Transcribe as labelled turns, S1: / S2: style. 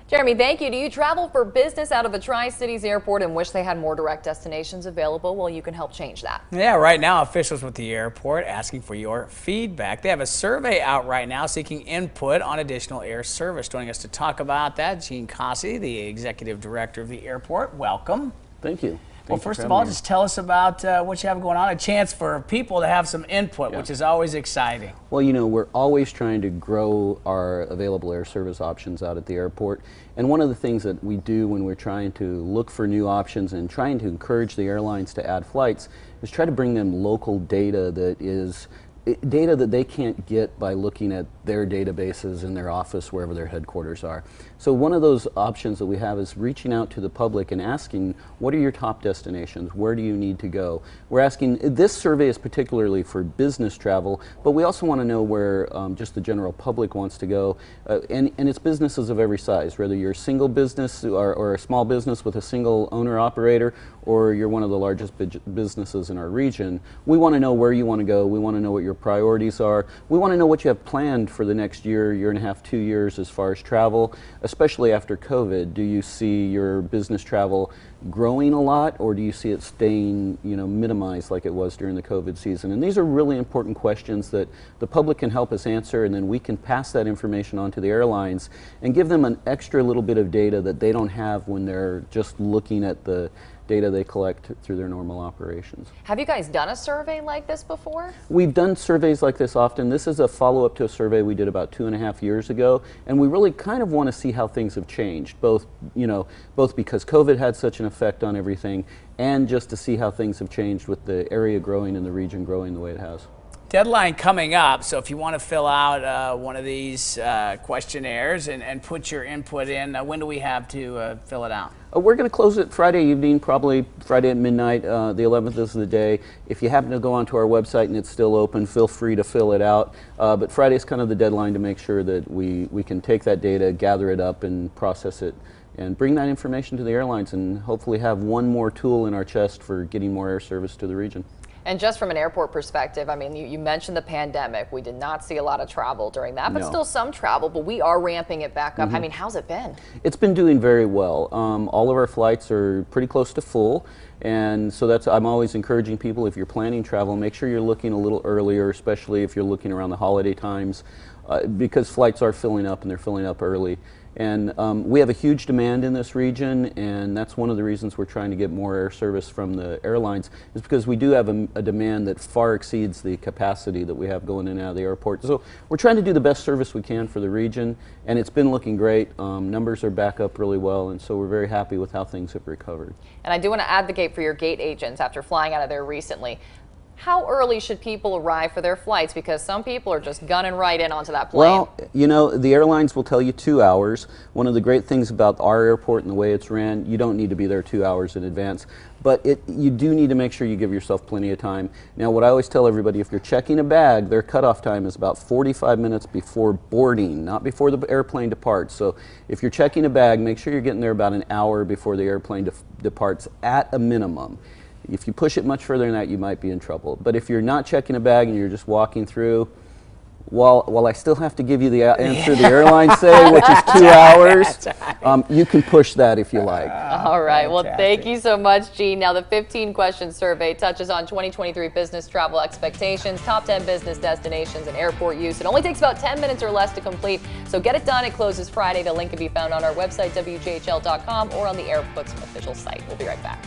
S1: Jeremy, thank you. Do you travel for business out of a Tri-Cities airport and wish they had more direct destinations available? Well, you can help change that.
S2: Yeah, right now officials with the airport asking for your feedback. They have a survey out right now seeking input on additional air service. Joining us to talk about that, Gene Cossey, the executive director of the airport. Welcome.
S3: Thank you.
S2: Well, first of all, just tell us about what you have going on, a chance for people to have some input, which is always exciting.
S3: Well, you know, we're always trying to grow our available air service options out at the airport. And one of the things that we do when we're trying to look for new options and trying to encourage the airlines to add flights is try to bring them local data that is data that they can't get by looking at their databases in their office wherever their headquarters are. So one of those options that we have is reaching out to the public and asking, what are your top destinations? Where do you need to go? We're asking, this survey is particularly for business travel, but we also want to know where just the general public wants to go. And it's businesses of every size, whether you're a single business or a small business with a single owner operator, or you're one of the largest businesses in our region. We want to know where you want to go. We want to know what your priorities are. We want to know what you have planned for the next year, year and a half, 2 years as far as travel, especially after COVID. Do you see your business travel growing a lot, or do you see it staying, minimized like it was during the COVID season? And these are really important questions that the public can help us answer, and then we can pass that information on to the airlines and give them an extra little bit of data that they don't have when they're just looking at the data they collect through their normal operations.
S1: Have you guys done a survey like this before?
S3: We've done surveys like this often. This is a follow-up to a survey we did about 2.5 years ago, and we really kind of want to see how things have changed, both because COVID had such an effect on everything, and just to see how things have changed with the area growing and the region growing the way it has.
S2: Deadline coming up, so if you want to fill out one of these questionnaires and put your input in, when do we have to fill it out?
S3: We're going to close it Friday evening, probably Friday at midnight. The 11th is the day. If you happen to go onto our website and it's still open, feel free to fill it out. But Friday is kind of the deadline to make sure that we can take that data, gather it up, and process it, and bring that information to the airlines, and hopefully have one more tool in our chest for getting more air service to the region.
S1: And just from an airport perspective, I mean, you mentioned the pandemic. We did not see a lot of travel during that, but still some travel, but we are ramping it back up. I mean, how's it been?
S3: It's been doing very well. All of our flights are pretty close to full, and so I'm always encouraging people, if you're planning travel, make sure you're looking a little earlier, especially if you're looking around the holiday times, because flights are filling up, and they're filling up early. And we have a huge demand in this region, and that's one of the reasons we're trying to get more air service from the airlines, is because we do have a demand that far exceeds the capacity that we have going in and out of the airport. So we're trying to do the best service we can for the region, and it's been looking great. Numbers are back up really well, and so we're very happy with how things have recovered.
S1: And I do want to advocate for your gate agents after flying out of there recently. How early should people arrive for their flights? Because some people are just gunning right in onto that plane.
S3: Well, the airlines will tell you 2 hours. One of the great things about our airport and the way it's ran, you don't need to be there 2 hours in advance. But you do need to make sure you give yourself plenty of time. Now, what I always tell everybody, if you're checking a bag, their cutoff time is about 45 minutes before boarding, not before the airplane departs. So if you're checking a bag, make sure you're getting there about an hour before the airplane departs at a minimum. If you push it much further than that, you might be in trouble. But if you're not checking a bag and you're just walking through, while I still have to give you the answer the airlines say, which is 2 hours, you can push that if you like.
S1: All right. Well, thank you so much, Gene. Now, the 15-question survey touches on 2023 business travel expectations, top 10 business destinations, and airport use. It only takes about 10 minutes or less to complete, so get it done. It closes Friday. The link can be found on our website, WJHL.com, or on the Airport's official site. We'll be right back.